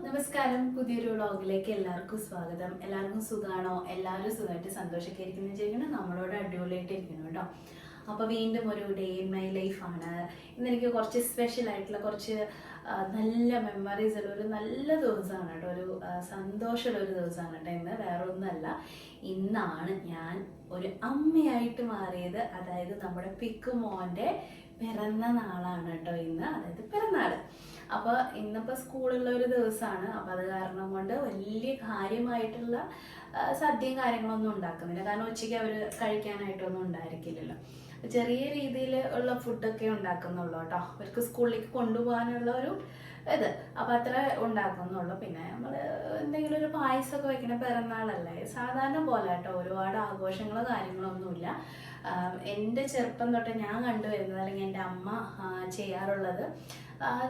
നമസ്കാരം. പുതിയൊരു വ്ളോഗിലേക്ക് എല്ലാവർക്കും സ്വാഗതം. എല്ലാവർക്കും സുഖമാണോ? എല്ലാവരും സുഖമായിട്ട് സന്തോഷമൊക്കെ ഇരിക്കുന്നു വിചാരിക്കണം. നമ്മളോട് അടിപൊളിയായിട്ട് ഇരിക്കുന്നു കേട്ടോ. അപ്പോൾ വീണ്ടും ഒരു ഡേ ഇൻ മൈ ലൈഫാണ്. ഇന്നെനിക്ക് കുറച്ച് സ്പെഷ്യൽ ആയിട്ടുള്ള കുറച്ച് നല്ല മെമ്മറീസ് ഉള്ള ഒരു നല്ല ദിവസമാണ് കേട്ടോ. ഒരു സന്തോഷമുള്ള ഒരു ദിവസമാണ് കേട്ടോ ഇന്ന്. വേറെ ഒന്നുമല്ല, ഇന്നാണ് ഞാൻ ഒരു അമ്മയായിട്ട് മാറിയത്. അതായത് നമ്മുടെ പിക്ക് മോൻ്റെ പിറന്ന നാളാണ് കേട്ടോ ഇന്ന്, അതായത് പിറന്നാൾ. അപ്പോൾ ഇന്നിപ്പോൾ സ്കൂളുള്ള ഒരു ദിവസമാണ്. അപ്പോൾ അത് കാരണം കൊണ്ട് വലിയ കാര്യമായിട്ടുള്ള സദ്യയും കാര്യങ്ങളൊന്നും ഉണ്ടാക്കുന്നില്ല. കാരണം ഉച്ചയ്ക്ക് അവർ കഴിക്കാനായിട്ടൊന്നും ഉണ്ടായിരിക്കില്ലല്ലോ. ചെറിയ രീതിയിൽ ഉള്ള ഫുഡൊക്കെ ഉണ്ടാക്കുന്നുള്ളൂ കേട്ടോ, അവർക്ക് സ്കൂളിലേക്ക് കൊണ്ടുപോകാനുള്ള ഒരു ഇത്. അപ്പോൾ അത്ര ഉണ്ടാക്കുന്നുള്ളൂ. പിന്നെ നമ്മൾ എന്തെങ്കിലും ഒരു പായസമൊക്കെ വെക്കണ പിറന്നാളല്ലേ, സാധാരണ പോലെ കേട്ടോ. ഒരുപാട് ആഘോഷങ്ങളോ കാര്യങ്ങളൊന്നുമില്ല. എൻ്റെ ചെറുപ്പം തൊട്ട് ഞാൻ കണ്ടുവരുന്നത്, അല്ലെങ്കിൽ എൻ്റെ അമ്മ ചെയ്യാറുള്ളത്,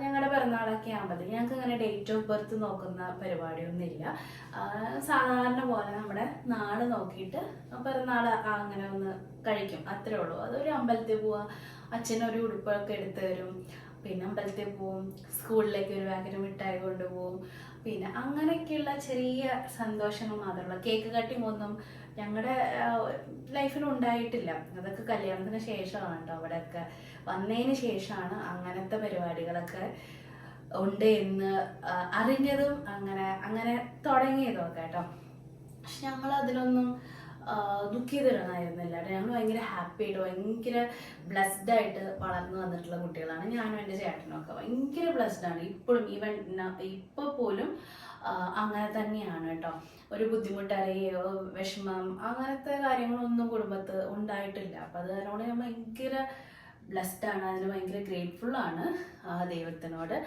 ഞങ്ങളുടെ പിറന്നാളൊക്കെ ആകുമ്പോഴത്തേക്ക് ഞങ്ങൾക്ക് ഇങ്ങനെ ഡേറ്റ് ഓഫ് ബർത്ത് നോക്കുന്ന പരിപാടിയൊന്നുമില്ല. സാധാരണ പോലെ നമ്മുടെ നാള് നോക്കിയിട്ട് പിറന്നാൾ അങ്ങനെ ഒന്ന് കഴിക്കും, അത്രേ ഉള്ളൂ. അതൊരു അമ്പലത്തിൽ പോവുക, അച്ഛനൊരു ഉടുപ്പൊക്കെ എടുത്ത് തരും, പിന്നെ അമ്പലത്തിൽ പോവും, സ്കൂളിലേക്ക് ഒരു വാഗന് മിഠായി കൊണ്ടുപോകും. പിന്നെ അങ്ങനെയൊക്കെയുള്ള ചെറിയ സന്തോഷങ്ങൾ മാത്രമുള്ള കേക്ക് കട്ടിങ് ഒന്നും ഞങ്ങളുടെ ലൈഫിൽ ഉണ്ടായിട്ടില്ല. അതൊക്കെ കല്യാണത്തിന് ശേഷമാണ് കേട്ടോ. അവിടെയൊക്കെ വന്നതിന് ശേഷമാണ് അങ്ങനത്തെ പരിപാടികളൊക്കെ ഉണ്ട് എന്ന് അറിഞ്ഞതും അങ്ങനെ തുടങ്ങിയതൊക്കെ കേട്ടോ. പക്ഷെ ഞങ്ങൾ അതിലൊന്നും ദുഃഖിതരൊന്നായിരുന്നില്ല. ഞങ്ങൾ ഭയങ്കര ഹാപ്പി ആയിട്ട് ഭയങ്കര ബ്ലെസ്ഡ് ആയിട്ട് വളർന്നു വന്നിട്ടുള്ള കുട്ടികളാണ്. ഞാനും എൻ്റെ ചേട്ടനും ഒക്കെ ഭയങ്കര ബ്ലെസ്ഡ് ആണ്. ഇപ്പോഴും ഈവൻ ഇപ്പോൾ പോലും അങ്ങനെ തന്നെയാണ് കേട്ടോ. ഒരു ബുദ്ധിമുട്ട് അറിയോ വിഷമം അങ്ങനത്തെ കാര്യങ്ങളൊന്നും കുടുംബത്ത് ഉണ്ടായിട്ടില്ല. അപ്പം അത് കാരണം ഞാൻ ഭയങ്കര ബ്ലെസ്ഡ് ആണ്, അതിന് ഭയങ്കര ഗ്രേറ്റ്ഫുൾ ആണ് ദൈവത്തിനോട്.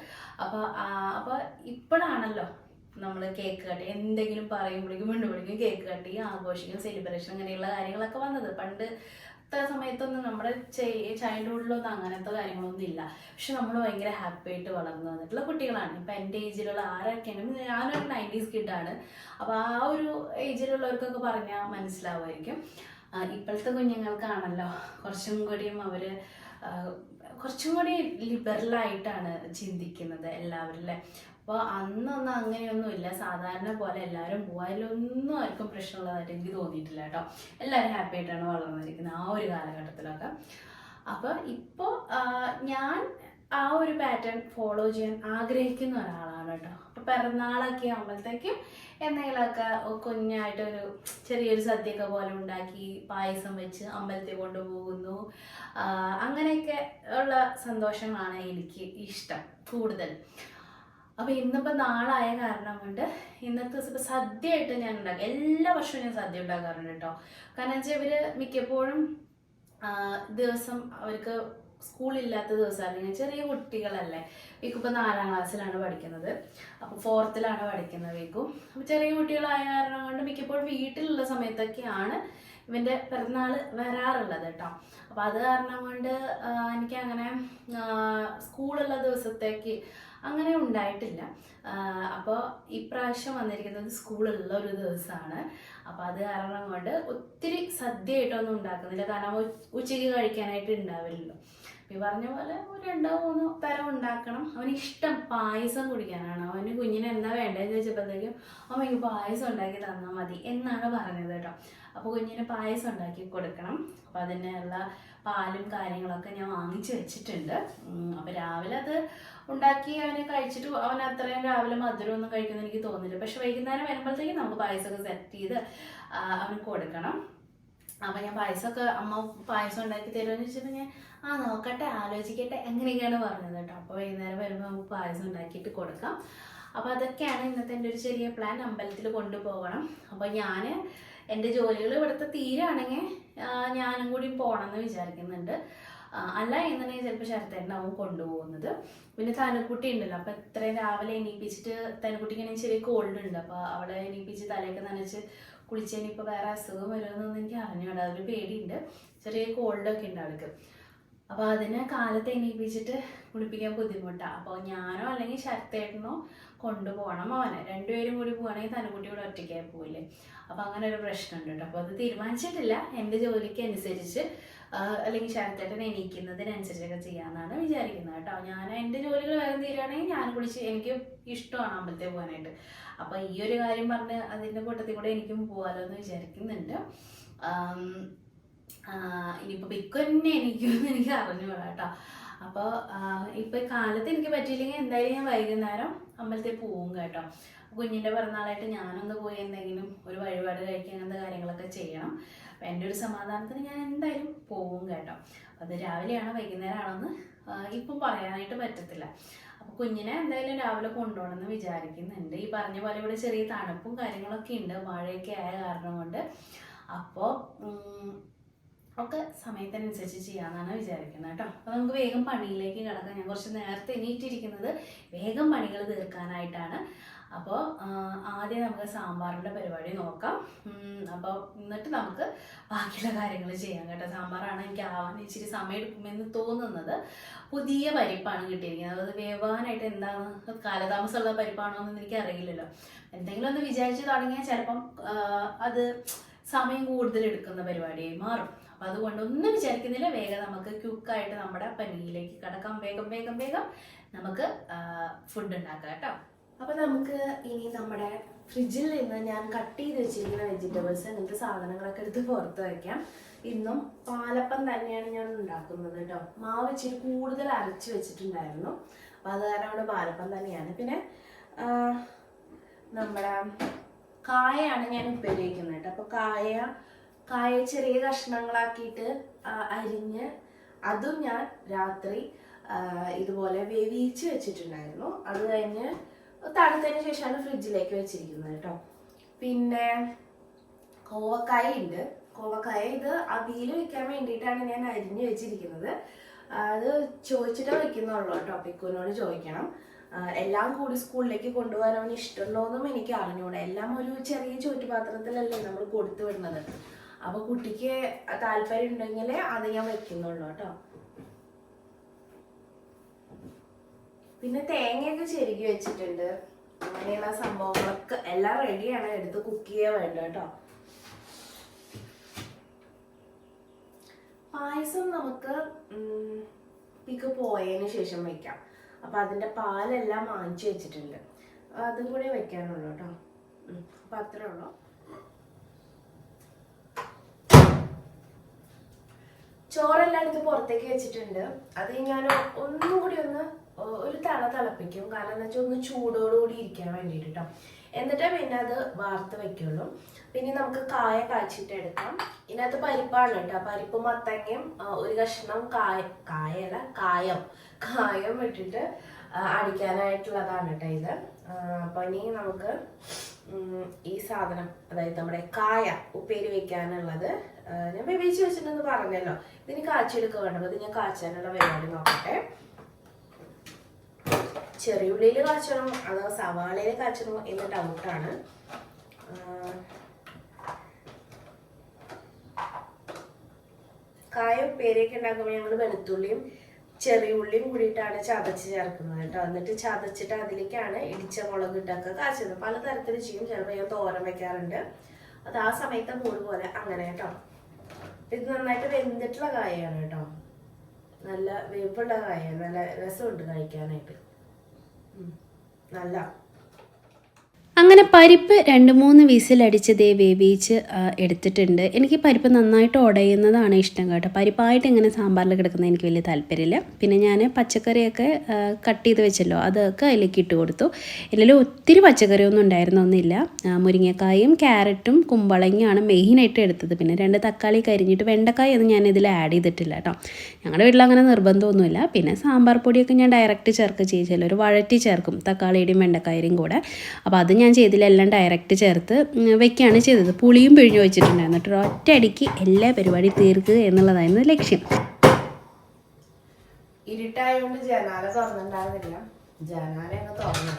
അപ്പോൾ ഇപ്പോഴാണല്ലോ നമ്മൾ കേക്ക് കട്ടി എന്തെങ്കിലും പറയുമ്പോഴേക്കും വീണ്ടുമ്പോഴേക്കും കേക്ക് കട്ടി ആഘോഷിക്കും, സെലിബ്രേഷൻ അങ്ങനെയുള്ള കാര്യങ്ങളൊക്കെ വന്നത്. പണ്ട് സമയത്തൊന്നും നമ്മുടെ ചൈൽഡ്ഹുഡിലൊന്നും അങ്ങനത്തെ കാര്യങ്ങളൊന്നും ഇല്ല. പക്ഷെ നമ്മൾ ഭയങ്കര ഹാപ്പി ആയിട്ട് വളർന്നു വന്നിട്ടുള്ള കുട്ടികളാണ്. ഇപ്പം എൻ്റെ ഏജിലുള്ള ആരൊക്കെയാണ്, ഞാനൊരു 90s കിഡാണ്. അപ്പോൾ ആ ഒരു ഏജിലുള്ളവർക്കൊക്കെ പറഞ്ഞാൽ മനസ്സിലാവുമായിരിക്കും. ഇപ്പോഴത്തെ കുഞ്ഞുങ്ങൾക്കാണല്ലോ കുറച്ചും കൂടിയും അവർ കുറച്ചും കൂടി ലിബറലായിട്ടാണ് ചിന്തിക്കുന്നത് എല്ലാവരും അല്ലേ. അപ്പോൾ അന്നൊന്നും അങ്ങനെയൊന്നുമില്ല, സാധാരണ പോലെ എല്ലാവരും പോകാതിലൊന്നും ആർക്കും പ്രശ്നമുള്ളതായിട്ട് എനിക്ക് തോന്നിയിട്ടില്ല കേട്ടോ. എല്ലാവരും ഹാപ്പി ആയിട്ടാണ് വളർന്നിരിക്കുന്നത് ആ ഒരു കാലഘട്ടത്തിലൊക്കെ. അപ്പോൾ ഇപ്പോൾ ഞാൻ ആ ഒരു പാറ്റേൺ ഫോളോ ചെയ്യാൻ ആഗ്രഹിക്കുന്ന ഒരാളാണ് കേട്ടോ. അപ്പോൾ പിറന്നാളൊക്കെ ആകുമ്പോഴത്തേക്കും എന്തെങ്കിലുമൊക്കെ കുഞ്ഞായിട്ടൊരു ചെറിയൊരു സദ്യയൊക്കെ പോലെ ഉണ്ടാക്കി പായസം വെച്ച് അമ്പലത്തിൽ കൊണ്ടുപോകുന്നു. അങ്ങനെയൊക്കെ ഉള്ള സന്തോഷങ്ങളാണ് എനിക്ക് ഇഷ്ടം കൂടുതൽ. അപ്പോൾ ഇന്നിപ്പോൾ നാളായ കാരണം കൊണ്ട് ഇന്നത്തെ ദിവസം ഇപ്പോൾ സദ്യയായിട്ട് ഞാൻ ഉണ്ടാക്കും. എല്ലാ വർഷവും ഞാൻ സദ്യ ഉണ്ടാക്കാറുണ്ട് കേട്ടോ. കാരണം വെച്ചാൽ ഇവർ മിക്കപ്പോഴും ദിവസം അവർക്ക് സ്കൂളില്ലാത്ത ദിവസം, അല്ലെങ്കിൽ ചെറിയ കുട്ടികളല്ലേ. വീക്കിപ്പോൾ 4ാം ക്ലാസ്സിലാണ് പഠിക്കുന്നത്, അപ്പോൾ 4th പഠിക്കുന്നത് വീക്കും. അപ്പോൾ ചെറിയ കുട്ടികളായ കാരണം കൊണ്ട് മിക്കപ്പോഴും വീട്ടിലുള്ള സമയത്തൊക്കെയാണ് ഇവൻ്റെ പിറന്നാൾ വരാറുള്ളത് കേട്ടോ. അപ്പോൾ അത് കാരണം കൊണ്ട് എനിക്ക് അങ്ങനെ സ്കൂളുള്ള ദിവസത്തേക്ക് അങ്ങനെ ഉണ്ടായിട്ടില്ല. അപ്പോൾ ഇപ്രാവശ്യം വന്നിരിക്കുന്നത് സ്കൂളുള്ള ഒരു ദിവസമാണ്. അപ്പോൾ അത് കാരണം കൊണ്ട് ഒത്തിരി സദ്യയായിട്ടൊന്നും ഉണ്ടാക്കുന്നില്ല. കാരണം ഉച്ചയ്ക്ക് കഴിക്കാനായിട്ട് ഉണ്ടാവില്ലല്ലോ. ഈ പറഞ്ഞ പോലെ ഒരു 2-3 തരം ഉണ്ടാക്കണം. അവന് ഇഷ്ടം പായസം കുടിക്കാനാണ്. അവന് കുഞ്ഞിന് എന്താ വേണ്ടതെന്ന് ചോദിച്ചപ്പോഴത്തേക്കും അമ്മയ്ക്ക് പായസം ഉണ്ടാക്കി തന്നാൽ മതി എന്നാണ് പറഞ്ഞത് കേട്ടോ. അപ്പോൾ കുഞ്ഞിന് പായസം ഉണ്ടാക്കി കൊടുക്കണം. അപ്പോൾ അതിനുള്ള പാലും കാര്യങ്ങളൊക്കെ ഞാൻ വാങ്ങിച്ചു വെച്ചിട്ടുണ്ട്. അപ്പോൾ രാവിലെ അത് ഉണ്ടാക്കി അവനെ കഴിച്ചിട്ട് അവൻ അത്രയും രാവിലെ മധുരമൊന്നും കഴിക്കുമെന്ന് എനിക്ക് തോന്നുന്നില്ല. പക്ഷെ വൈകുന്നേരം വരുമ്പോഴത്തേക്കും നമുക്ക് പായസമൊക്കെ സെറ്റ് ചെയ്ത് അവന് കൊടുക്കണം. അപ്പോൾ ഞാൻ പായസമൊക്കെ അമ്മ പായസം ഉണ്ടാക്കി തരുമെന്ന് വെച്ചിട്ട് ഞാൻ നോക്കട്ടെ, ആലോചിക്കട്ടെ, എങ്ങനെയൊക്കെയാണ് പറഞ്ഞത് കേട്ടോ. അപ്പോൾ വൈകുന്നേരം വരുമ്പോൾ നമുക്ക് പായസം ഉണ്ടാക്കിയിട്ട് കൊടുക്കാം. അപ്പോൾ അതൊക്കെയാണ് ഇന്നത്തെ എൻ്റെ ഒരു ചെറിയ പ്ലാൻ. അമ്പലത്തിൽ കൊണ്ടുപോകണം. അപ്പോൾ ഞാൻ എൻ്റെ ജോലികൾ ഇവിടുത്തെ തീരാണെങ്കിൽ ഞാനും കൂടി പോകണമെന്ന് വിചാരിക്കുന്നുണ്ട്. അല്ല എന്നുണ്ടെങ്കിൽ ചിലപ്പോൾ ശരത്തേട്ടനാവും കൊണ്ടുപോകുന്നത്. പിന്നെ തനുക്കുട്ടി ഉണ്ടല്ലോ, അപ്പോൾ എത്രയും രാവിലെ എണീപ്പിച്ചിട്ട് തനുക്കുട്ടിക്ക് ചെറിയ കോൾഡ് ഉണ്ട്. അപ്പോൾ അവളെ എണീപ്പിച്ച് തലയൊക്കെ നനച്ച് കുളിച്ചതിന് ഇപ്പോൾ വേറെ അസുഖം വരുമെന്നൊന്നും എനിക്ക് അറിഞ്ഞൂടാ, അതൊരു പേടിയുണ്ട്. ചെറിയ കോൾഡൊക്കെ ഉണ്ട് അവൾക്ക്. അപ്പോൾ അതിനെ കാലത്ത് എണീപ്പിച്ചിട്ട് കുളിപ്പിക്കാൻ ബുദ്ധിമുട്ടാണ്. അപ്പോൾ ഞാനോ അല്ലെങ്കിൽ ശരത്തേട്ടനോ കൊണ്ടുപോകണം അവനെ. 2 പേരും കൂടി പോവുകയാണെങ്കിൽ തനുക്കുട്ടി കൂടെ ഒറ്റയ്ക്കായി പോവില്ലേ. അപ്പോൾ അങ്ങനെ ഒരു പ്രശ്നമുണ്ട് കേട്ടോ. അപ്പോൾ അത് തീരുമാനിച്ചിട്ടില്ല. എൻ്റെ ജോലിക്ക് അനുസരിച്ച് അല്ലെങ്കിൽ ശരത്തേട്ടൻ എണീക്കുന്നതിനനുസരിച്ചൊക്കെ ചെയ്യാമെന്നാണ് വിചാരിക്കുന്നത് കേട്ടോ. ഞാൻ എൻ്റെ ജോലികൾ വേഗം തീരുകയാണെങ്കിൽ ഞാൻ കുളിച്ച്, എനിക്ക് ഇഷ്ടമാണ് അമ്പലത്തിൽ പോകാനായിട്ട്. അപ്പോൾ ഈ ഒരു കാര്യം പറഞ്ഞ് അതിൻ്റെ കൂട്ടത്തിൽ കൂടെ എനിക്കും പോകാമല്ലോ എന്ന് വിചാരിക്കുന്നുണ്ട്. ഇനിയിപ്പോൾ പിക്ക് തന്നെ എനിക്ക് അറിഞ്ഞുകൂടാ കേട്ടോ. അപ്പോൾ ഇപ്പോൾ കാലത്ത് എനിക്ക് പറ്റിയില്ലെങ്കിൽ എന്തായാലും ഞാൻ വൈകുന്നേരം അമ്പലത്തിൽ പോവും കേട്ടോ. കുഞ്ഞിൻ്റെ പിറന്നാളായിട്ട് ഞാനൊന്ന് പോയി എന്തെങ്കിലും ഒരു വഴിപാട് കഴിക്കുക, അങ്ങനത്തെ കാര്യങ്ങളൊക്കെ ചെയ്യണം. അപ്പം എൻ്റെ ഒരു സമാധാനത്തിന് ഞാൻ എന്തായാലും പോവും കേട്ടോ. അത് രാവിലെയാണോ വൈകുന്നേരമാണോന്ന് ഇപ്പം പറയാനായിട്ട് പറ്റത്തില്ല. അപ്പോൾ കുഞ്ഞിനെ എന്തായാലും രാവിലെ കൊണ്ടുപോകണമെന്ന് വിചാരിക്കുന്നുണ്ട്. ഈ പറഞ്ഞ പോലെ ഇവിടെ ചെറിയ തണുപ്പും കാര്യങ്ങളൊക്കെ ഉണ്ട്, മഴയൊക്കെ ആയ കാരണം കൊണ്ട്. അപ്പോൾ ഒക്കെ സമയത്തിനനുസരിച്ച് ചെയ്യാമെന്നാണ് വിചാരിക്കുന്നത് കേട്ടോ. അപ്പോൾ നമുക്ക് വേഗം പണിയിലേക്ക് കിടക്കാം. ഞാൻ കുറച്ച് നേരത്തെ എണീറ്റിരിക്കുന്നത് വേഗം പണികൾ തീർക്കാനായിട്ടാണ്. അപ്പോൾ ആദ്യം നമുക്ക് സാമ്പാറിൻ്റെ പരിപാടി നോക്കാം. അപ്പോൾ എന്നിട്ട് നമുക്ക് ബാക്കിയുള്ള കാര്യങ്ങൾ ചെയ്യാം കേട്ടോ. സാമ്പാറാണ് എനിക്ക് ആവാൻ ഇച്ചിരി സമയം എടുക്കുമെന്ന് തോന്നുന്നത്. പുതിയ പരിപ്പാണ് കിട്ടിയിരിക്കുന്നത്. അത് വേവാനായിട്ട് എന്താണ് കാലതാമസമുള്ള പരിപ്പാണോ എന്ന് എനിക്ക് അറിയില്ലല്ലോ. എന്തെങ്കിലും ഒന്ന് വിചാരിച്ച് തുടങ്ങിയാൽ ചിലപ്പം അത് സമയം കൂടുതൽ എടുക്കുന്ന പരിപാടിയായി മാറും. അപ്പോൾ അതുകൊണ്ട് ഒന്നും വിചാരിക്കുന്നില്ല, വേഗം നമുക്ക് ക്യുക്കായിട്ട് നമ്മുടെ പനിയിലേക്ക് കിടക്കാം. വേഗം നമുക്ക് ഫുഡ് ഉണ്ടാക്കാം കേട്ടോ. അപ്പോൾ നമുക്ക് ഇനി നമ്മുടെ ഫ്രിഡ്ജിൽ നിന്ന് ഞാൻ കട്ട് ചെയ്ത് വെച്ചിരിക്കുന്ന വെജിറ്റബിൾസ് അങ്ങനത്തെ സാധനങ്ങളൊക്കെ എടുത്ത് പുറത്ത് വയ്ക്കാം. ഇന്നും പാലപ്പം തന്നെയാണ് ഞാൻ ഉണ്ടാക്കുന്നത് കേട്ടോ. മാവ് ഇച്ചിരി കൂടുതൽ അരച്ച് വെച്ചിട്ടുണ്ടായിരുന്നു, അപ്പോൾ അത് കാരണം പാലപ്പം തന്നെയാണ്. പിന്നെ നമ്മുടെ കായയാണ് ഞാൻ ഉപയോഗിക്കുന്നത് കേട്ടോ. അപ്പോൾ കായ ചെറിയ കഷ്ണങ്ങളാക്കിയിട്ട് അരിഞ്ഞ് അതും ഞാൻ രാത്രി ഇതുപോലെ വേവിച്ച് വെച്ചിട്ടുണ്ടായിരുന്നു. അത് കഴിഞ്ഞ് തണുത്തതിന് ശേഷമാണ് ഫ്രിഡ്ജിലേക്ക് വെച്ചിരിക്കുന്നത് കേട്ടോ. പിന്നെ കോവക്കായ ഉണ്ട്. കോവക്കായ ഇത് അവിയൽ വെക്കാൻ വേണ്ടിയിട്ടാണ് ഞാൻ അരിഞ്ഞ് വെച്ചിരിക്കുന്നത്. അത് ചോദിച്ചിട്ടേ വെക്കുന്നുള്ളൂ കേട്ടോ. പിക്കുവിനോട് ചോദിക്കണം. എല്ലാം കൂടി സ്കൂളിലേക്ക് കൊണ്ടുപോകാൻ അവന് ഇഷ്ടമുണ്ടോയെന്നും എനിക്ക് അറിഞ്ഞൂടാ. എല്ലാം ഒരു ചെറിയ ചോറ്റുപാത്രത്തിലല്ലേ നമ്മൾ കൊടുത്തു വിടുന്നത്. അപ്പോൾ കുട്ടിക്ക് താല്പര്യം ഉണ്ടെങ്കിൽ അത് ഞാൻ വെക്കുന്നുള്ളൂ കേട്ടോ. പിന്നെ തേങ്ങയൊക്കെ ചെരുകി വെച്ചിട്ടുണ്ട്. അങ്ങനെയുള്ള സംഭവങ്ങളൊക്കെ എല്ലാം റെഡിയാണ്. എടുത്ത് കുക്ക് ചെയ്യാൻ വേണ്ട കേട്ടോ. പായസം നമുക്ക് പിക്ക് പോയതിന് ശേഷം വെക്കാം. അപ്പം അതിൻ്റെ പാലെല്ലാം വാങ്ങിച്ചു വെച്ചിട്ടുണ്ട്, അതും കൂടെ വെക്കാനുള്ളൂ കേട്ടോ. അപ്പം അത്രേ ഉള്ളൂ. ചോറെല്ലാം എടുത്ത് പുറത്തേക്ക് വെച്ചിട്ടുണ്ട്. അത് ഞാൻ ഒന്നും കൂടി ഒരു തിളപ്പിക്കും. കാരണം എന്താ വെച്ചാൽ ഒന്ന് ചൂടോടുകൂടി ഇരിക്കാൻ വേണ്ടിയിട്ട് കേട്ടോ. എന്നിട്ട് പിന്നെ അത് വാർത്ത് വെക്കുള്ളൂ. പിന്നെ നമുക്ക് കായ കാച്ചിട്ട് എടുക്കാം. ഇതിനകത്ത് പരിപ്പാണ് കേട്ടോ. പരിപ്പ് മത്തങ്ങയും ഒരു കഷ്ണം കായം ഇട്ടിട്ട് അടിക്കാനായിട്ടുള്ളതാണ് കേട്ടോ ഇത്. അപ്പം ഇനി നമുക്ക് ഈ സാധനം, അതായത് നമ്മുടെ കായ ഉപ്പേരി വെക്കാനുള്ളത് ഞാൻ വേവിച്ച് വെച്ചിട്ടുണ്ടെന്ന് പറഞ്ഞല്ലോ. ഇതിന് കാച്ചിയെടുക്കുക വേണ്ടത്. ഇത് ഞാൻ കാച്ചാനുള്ള പരിപാടി നോക്കട്ടെ. ചെറിയ ഉള്ളിയിൽ കാച്ചണോ അതോ സവാളയിൽ കാച്ചണോ എന്ന് ഡൗട്ടാണ്. കായ ഉപ്പേരിയൊക്കെ ഉണ്ടാക്കുമ്പോൾ ഞങ്ങൾ വെളുത്തുള്ളിയും ചെറിയ ഉള്ളിയും കൂടിയിട്ടാണ് ചതച്ച് ചേർക്കുന്നത് കേട്ടോ. എന്നിട്ട് ചതച്ചിട്ട് അതിലേക്കാണ് ഇടിച്ച മുളക് ഇട്ടൊക്കെ കാച്ചുന്നത്. പലതരത്തിൽ ചെയ്യും. ചിലപ്പോൾ ഞാൻ തോരൻ വെക്കാറുണ്ട്. അത് ആ സമയത്തെ മൂട് പോലെ അങ്ങനെ കേട്ടോ. ഇത് നന്നായിട്ട് വെന്തിട്ടുള്ള കായാണ് കേട്ടോ. നല്ല വേവുള്ള കായാണ്. നല്ല രസമുണ്ട് കഴിക്കാനായിട്ട്. നല്ല അങ്ങനെ പരിപ്പ് 2-3 വിസിലടിച്ച് വേവിച്ച് എടുത്തിട്ടുണ്ട്. എനിക്ക് പരിപ്പ് നന്നായിട്ട് ഉടയുന്നതാണ് ഇഷ്ടം കേട്ടോ. പരിപ്പായിട്ട് ഇങ്ങനെ സാമ്പാറിൽ കിടക്കുന്നത് എനിക്ക് വലിയ താല്പര്യമില്ല. പിന്നെ ഞാൻ പച്ചക്കറിയൊക്കെ കട്ട് ചെയ്ത് വെച്ചല്ലോ, അതൊക്കെ അതിലേക്ക് ഇട്ട് കൊടുത്തു. ഇതിൽ ഒത്തിരി പച്ചക്കറിയൊന്നും ഉണ്ടായിരുന്നൊന്നുമില്ല. മുരിങ്ങക്കായും ക്യാരറ്റും കുമ്പളങ്ങയാണ് മെയിനായിട്ട് എടുത്തത്. പിന്നെ 2 തക്കാളി കരിഞ്ഞിട്ട്, വെണ്ടക്കായ ഒന്നും ഞാൻ ഇതിൽ ആഡ് ചെയ്തിട്ടില്ല കേട്ടോ. ഞങ്ങളുടെ വീട്ടിൽ അങ്ങനെ നിർബന്ധമൊന്നുമില്ല. പിന്നെ സാമ്പാർ പൊടിയൊക്കെ ഞാൻ ഡയറക്റ്റ് ചേർക്കുക ചെയ്യിച്ചല്ലോ, ഒരു വഴറ്റി ചേർക്കും തക്കാളിയുടെയും വെണ്ടക്കായയും കൂടെ. അപ്പോൾ അത് ഞാൻ ചെയ്തിലെല്ലാം ഡയറക്റ്റ് ചേർത്ത് വെക്കുകയാണ് ചെയ്തത്. പുളിയും പിഴിഞ്ഞ് വെച്ചിട്ടുണ്ടായിരുന്നു. എന്നിട്ട് ഒറ്റയടിക്ക് എല്ലാ പരിപാടി തീർക്കുക എന്നുള്ളതായിരുന്നു ലക്ഷ്യം. ഇരുട്ടായതുകൊണ്ട് ജനാല തുറന്നിട്ടുണ്ടായിരുന്നില്ല. ജനാല അങ്ങ് തുറന്നു.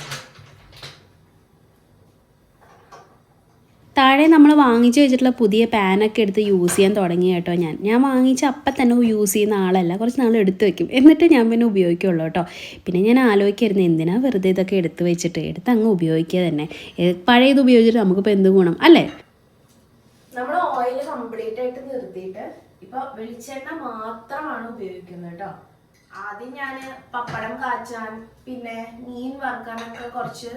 താഴെ നമ്മൾ വാങ്ങിച്ച് വെച്ചിട്ടുള്ള പുതിയ പാനൊക്കെ എടുത്ത് യൂസ് ചെയ്യാൻ തുടങ്ങി കേട്ടോ. ഞാൻ വാങ്ങിച്ച അപ്പം തന്നെ യൂസ് ചെയ്യുന്ന ആളല്ല, കുറച്ച് നാൾ എടുത്ത് വെക്കും, എന്നിട്ട് ഞാൻ പിന്നെ ഉപയോഗിക്കുള്ളൂ കേട്ടോ. പിന്നെ ഞാൻ ആലോചിക്കായിരുന്നു എന്തിനാ വെറുതെ ഇതൊക്കെ എടുത്ത് അങ്ങ് ഉപയോഗിക്കുക തന്നെ. പഴയത് ഉപയോഗിച്ചിട്ട് നമുക്കിപ്പോൾ എന്ത് ഗുണം അല്ലേ. നമ്മൾ ഓയിൽ കംപ്ലീറ്റ് ആയിട്ട് നിർത്തിയിട്ട് ഇപ്പം ഇപ്പൊ വെളിച്ചെണ്ണ മാത്രമാണ് ഉപയോഗിക്കുന്നത് കേട്ടോ. ആദ്യം ഞാൻ പപ്പടം കാച്ചാൻ പിന്നെ മീൻ വറുക്കാനൊക്കെ കുറച്ച്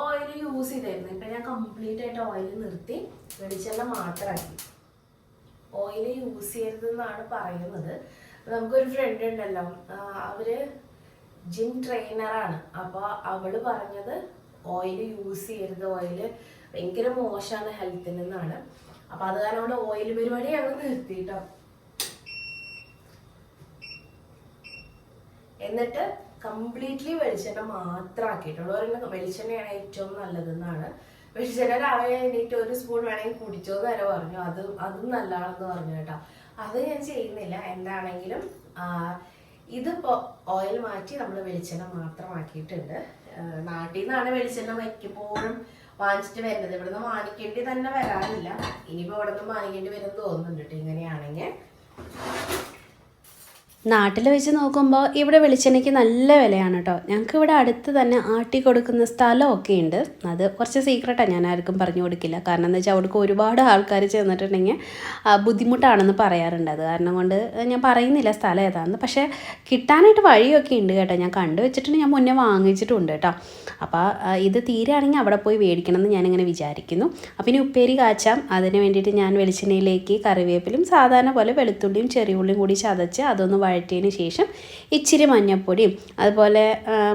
ഓയിൽ യൂസ് ചെയ്തായിരുന്നു. ഇപ്പൊ ഞാൻ കംപ്ലീറ്റ് ആയിട്ട് ഓയിൽ നിർത്തി വെളിച്ചെണ്ണ മാത്രമാക്കി. ഓയിൽ യൂസ് ചെയ്യരുതെന്നാണ് പറയുന്നത്. നമുക്കൊരു ഫ്രണ്ട് ഉണ്ടല്ലോ, അവര് ജിം ട്രെയിനറാണ്. അപ്പൊ അവള് പറഞ്ഞത് ഓയിൽ യൂസ് ചെയ്യരുത്, ഓയില് ഭയങ്കര മോശമാണ് ഹെൽത്തിന് എന്നാണ്. അപ്പൊ അത് കാരണം കൊണ്ട് ഓയിൽ പരിപാടി ഞങ്ങൾ നിർത്തിട്ടോ. എന്നിട്ട് കംപ്ലീറ്റ്ലി വെളിച്ചെണ്ണ മാത്രം ആക്കിയിട്ടുള്ളൂ. വെളിച്ചെണ്ണയാണ് ഏറ്റവും നല്ലതെന്നാണ്. വെളിച്ചെണ്ണ രാവിലെ എണീറ്റ് ഒരു സ്പൂൺ വേണമെങ്കിൽ കുടിച്ചോന്ന് വരെ പറഞ്ഞു. അതും നല്ലതാണെന്ന് പറഞ്ഞു കേട്ടോ. അത് ഞാൻ ചെയ്യുന്നില്ല. എന്താണെങ്കിലും ഇതിപ്പോ ഓയിൽ മാറ്റി നമ്മൾ വെളിച്ചെണ്ണ മാത്രമാക്കിയിട്ടുണ്ട്. നാട്ടിൽ നിന്നാണ് വെളിച്ചെണ്ണ വയ്ക്കുമ്പോഴും വാങ്ങിച്ചിട്ട് വരുന്നത്. ഇവിടുന്ന് വാങ്ങിക്കേണ്ടി തന്നെ വരാനില്ല. ഇനിയിപ്പോ ഇവിടെ നിന്ന് വാങ്ങിക്കേണ്ടി വരുമെന്ന് തോന്നുന്നുണ്ട് കേട്ടോ ഇങ്ങനെയാണെങ്കിൽ. നാട്ടിൽ വെച്ച് നോക്കുമ്പോൾ ഇവിടെ വെളിച്ചെണ്ണയ്ക്ക് നല്ല വിലയാണ് കേട്ടോ. ഞങ്ങൾക്ക് ഇവിടെ അടുത്ത് തന്നെ ആട്ടി കൊടുക്കുന്ന സ്ഥലമൊക്കെ ഉണ്ട്. അത് കുറച്ച് സീക്രട്ടാണ്, ഞാൻ ആർക്കും പറഞ്ഞു കൊടുക്കില്ല. കാരണം എന്താ വെച്ചാൽ അവിടേക്ക് ഒരുപാട് ആൾക്കാർ ചെന്നിട്ടുണ്ടെങ്കിൽ ബുദ്ധിമുട്ടാണെന്ന് പറയാറുണ്ട്. അത് കാരണം കൊണ്ട് ഞാൻ പറയുന്നില്ല സ്ഥലം ഏതാണെന്ന്. പക്ഷേ കിട്ടാനായിട്ട് വഴിയൊക്കെ ഉണ്ട് കേട്ടോ. ഞാൻ കണ്ടു വെച്ചിട്ടുണ്ട്, ഞാൻ മുന്നേ വാങ്ങിച്ചിട്ടുണ്ട് കേട്ടോ. അപ്പോൾ ഇത് തീരുകയാണെങ്കിൽ അവിടെ പോയി മേടിക്കണം എന്ന് ഞാനിങ്ങനെ വിചാരിക്കുന്നു. അപ്പം ഇനി ഉപ്പേരി കാച്ചാം. അതിന് വേണ്ടിയിട്ട് ഞാൻ വെളിച്ചെണ്ണയിലേക്ക് കറിവേപ്പിലും സാധാരണ പോലെ വെളുത്തുള്ളിയും ചെറിയ ഉള്ളിയും കൂടി ചതച്ച് അതൊന്ന് വഴറ്റിയതിന് ശേഷം ഇച്ചിരി മഞ്ഞൾപ്പൊടിയും അതുപോലെ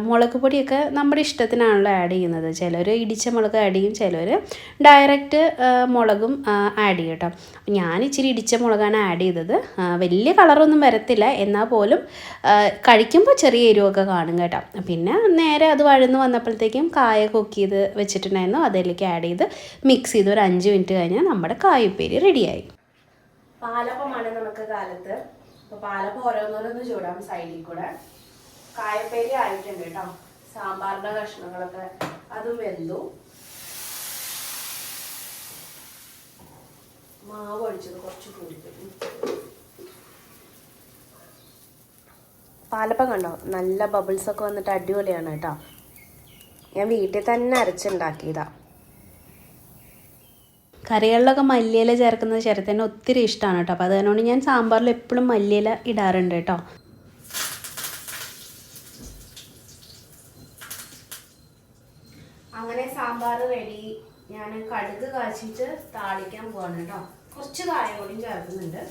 മുളക് പൊടിയൊക്കെ നമ്മുടെ ഇഷ്ടത്തിനാണല്ലോ ആഡ് ചെയ്യുന്നത്. ചിലർ ഇടിച്ച മുളക് ആഡ് ചെയ്യും, ചിലർ ഡയറക്റ്റ് മുളകും ആഡ് ചെയ്യും കേട്ടോ. ഞാൻ ഇച്ചിരി ഇടിച്ച മുളകാണ് ആഡ് ചെയ്തത്. വലിയ കളറൊന്നും വരത്തില്ല, എന്നാൽ പോലും കഴിക്കുമ്പോൾ ചെറിയ എരിവൊക്കെ കാണും കേട്ടോ. പിന്നെ നേരെ അത് വഴന്ന് വന്നപ്പോഴത്തേക്കും കായ കുക്ക് ചെയ്ത് വെച്ചിട്ടുണ്ടായിരുന്നു, അതിലേക്ക് ആഡ് ചെയ്ത് മിക്സ് ചെയ്ത് ഒരു 5 മിനിറ്റ് കഴിഞ്ഞാൽ നമ്മുടെ കായുപ്പേരി റെഡിയായി. പാലപ്പമാണ് നമുക്ക് കാലത്ത്. അപ്പോൾ പാലപ്പം ഓരോന്നോരോന്ന് ചൂടാം സൈഡിൽ കൂടെ. കായപ്പേരി ആയിട്ടുണ്ട് കേട്ടോ. സാമ്പാറിൻ്റെ കഷ്ണങ്ങളൊക്കെ അതും വെന്തു. മാവ് ഒഴിച്ചത് കുറച്ച് കൂടിപ്പോയി. പാലപ്പം കണ്ടോ, നല്ല ബബിൾസൊക്കെ വന്നിട്ട് അടിപൊളിയാണ് കേട്ടോ. ഞാൻ വീട്ടിൽ തന്നെ അരച്ചുണ്ടാക്കിയതാണ്. കറികളിലൊക്കെ മല്ലിയില ചേർക്കുന്നത് ശരത്തിന് ഒത്തിരി ഇഷ്ടമാണ് കേട്ടോ. അപ്പോൾ അതുകൊണ്ട് ഞാൻ സാമ്പാറിൽ എപ്പോഴും മല്ലിയില ഇടാറുണ്ട് കേട്ടോ. അങ്ങനെ സാമ്പാർ റെഡി. ഞാൻ കടുക് കാച്ചിട്ട് താളിക്കാൻ പോവാണ് കേട്ടോ. കുറച്ച് കായം കൂടിയും ചേർക്കുന്നുണ്ട്.